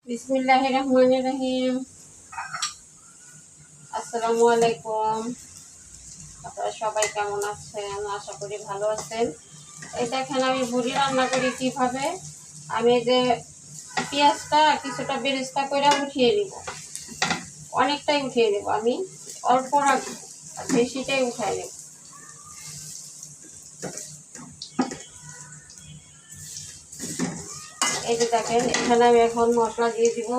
বিসমিল্লাহিররহমানিররহিম। আসসালামু আলাইকুম। আপনারা সবাই কেমন আছেন? আশা করি ভালো আছেন। এই দেখেন আমি ভুড়ি রান্না করি কিভাবে। আমি এই যে পেঁয়াজটা কিছুটা বেরেস্তা করে উঠিয়ে নিব, অনেকটাই উঠিয়ে নেব। আমি অল্প রাখবো, বেশিটাই উঠাই নেব। এই যে দেখেন এখানে আমি এখন মশলা দিয়ে দিব।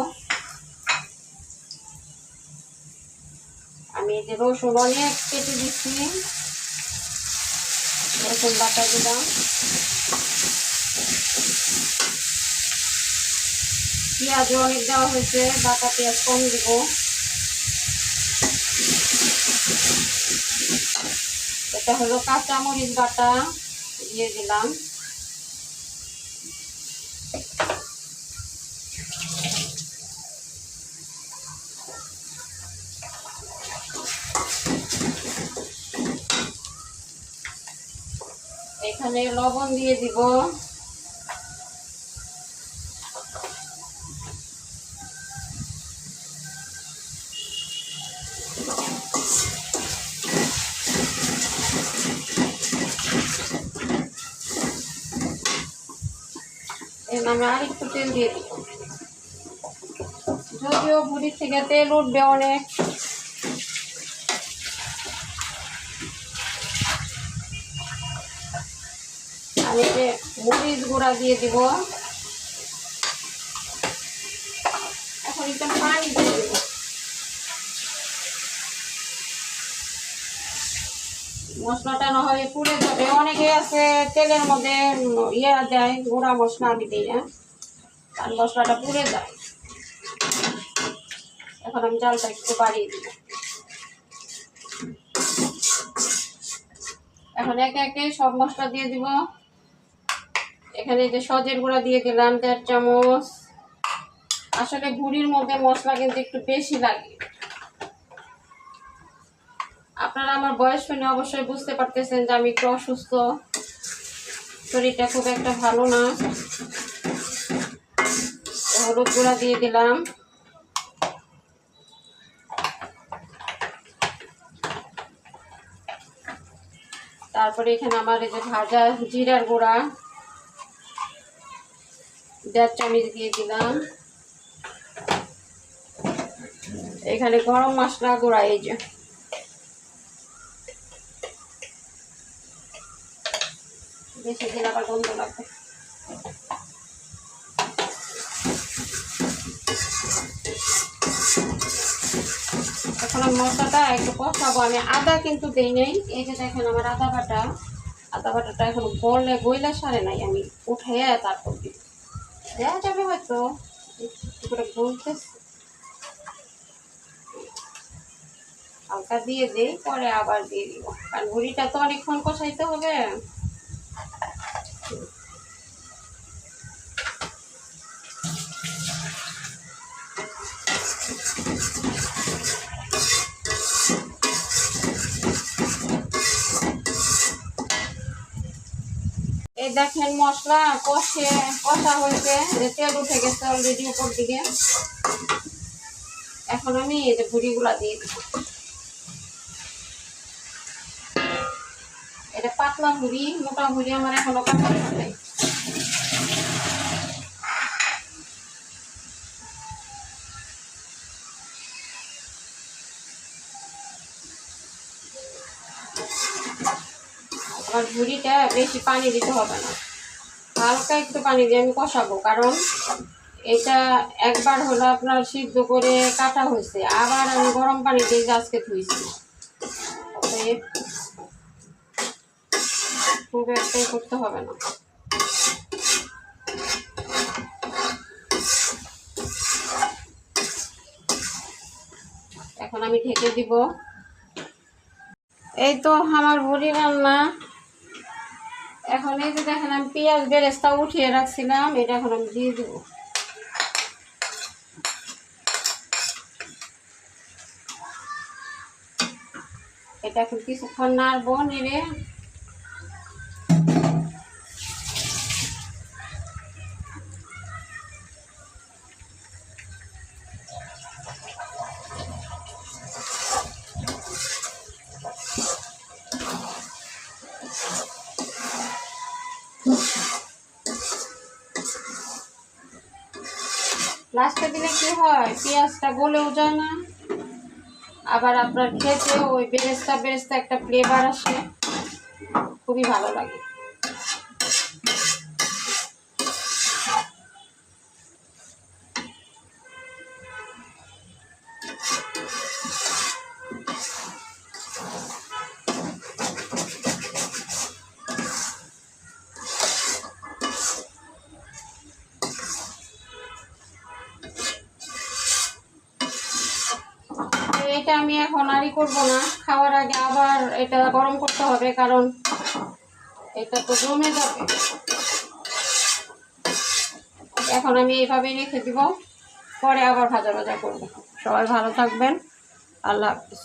আমি এই যে রসুন অনেক কেটে দিচ্ছি, রসুন বাটা দিলাম। পেঁয়াজ অনেক দেওয়া হয়েছে, বাটা পেঁয়াজ কম দিব। এটা হলো কাঁচা মরিচ বাটা দিয়ে দিলাম। এখানে লবণ দিয়ে দিব। আমি আর একটু তেল দিয়ে দিব, যদিও ভুড়ি থেকে তেল উঠবে অনেক। আমি যে মরিচ গুঁড়া দিয়ে দিব। এখন একটু পানি দিয়ে দিব। মশলাটা না হয় পুড়ে যাবে। অনেকে আছে তেলের মধ্যে দেয় গুঁড়া মশলা, আমি দিই না, আর মশলাটা পুড়ে যায়। এখন আমি জালটা একটু বাড়িয়ে দিব। এখন একে একে সব মশলা দিয়ে দিব। এখানে যে সজের গুঁড়া দিয়ে দিলাম 1.5 চামচ। আসলে ভুড়ির মধ্যে মশলা কিন্তু একটু বেশি লাগে। আপনারা আমার বয়স শুনে অবশ্যই বুঝতে পারতেছেন যে আমি একটু অসুস্থ, শরীরটা খুব একটা ভালো না। হলুদ গুঁড়া দিয়ে দিলাম। তারপরে এখানে আমার এই যে ভাজা জিরার গুঁড়া 1.5 চামচ দিয়ে দিলাম। এখানে গরম মশলা গুঁড়া, এই যে বেশি দিলে আবার গন্ধ লাগবে। এখন আমি মশলাটা একটু কষাবো। আমি আদা কিন্তু দেই নেই। এই যে দেখেন আমার আদা বাটাটা এখন গইলা সারে নাই, আমি উঠাইয়া তারপর দিব। দেওয়া যাবে হয়তো করে বলতেছে, হালকা দিয়ে দেই, পরে আবার দিয়ে দিব, কারণ ভুড়িটা তো অনেকক্ষণ কষাইতে হবে। এই দেখেন মশলা কষা হয়েছে, তেল উঠে গেছে অলরেডি উপর দিকে। এখন আমি এই যে ভুড়িগুলা দিয়ে দিব। এটা পাতলা ভুড়ি, মোটা ভুড়ি আমার এখনো কাটা হয়। আমার ভুড়িটা বেশি পানি দিতে হবে না, হালকা একটু পানি দিয়ে আমি কষাবো। কারণ এটা একবার হলো আপনার সিদ্ধ করে কাটা হয়েছে, আবার আমি গরম পানি দিয়ে আজকে ধুইছি। খুব একটাই করতে হবে না। এখন আমি ঢেকে দিব। এই তো আমার ভুড়ি রান্না। এখন এই যে দেখেন আমি পেঁয়াজ বেরেস্তা উঠিয়ে রাখছিলাম, এটা এখন আমি দিয়ে দিব। এটা এখন কিছুক্ষণ নাড়বো, নেড়ে লাস্টে দিলে কি হয়, পেঁয়াজটা গলেও যায় না, আবার আপনার খেতে ওই বেরেস্তা বেরেস্তা একটা ফ্লেভার আসে, খুবই ভালো লাগে। এটা আমি এখন আরই করবো না, খাওয়ার আগে আবার এটা গরম করতে হবে, কারণ এটা তো জমে যাবে। এখন আমি এইভাবেই রেখে দিব, পরে আবার ভাজা ভাজা করবো। সবাই ভালো থাকবেন, আল্লাহ হাফিজ।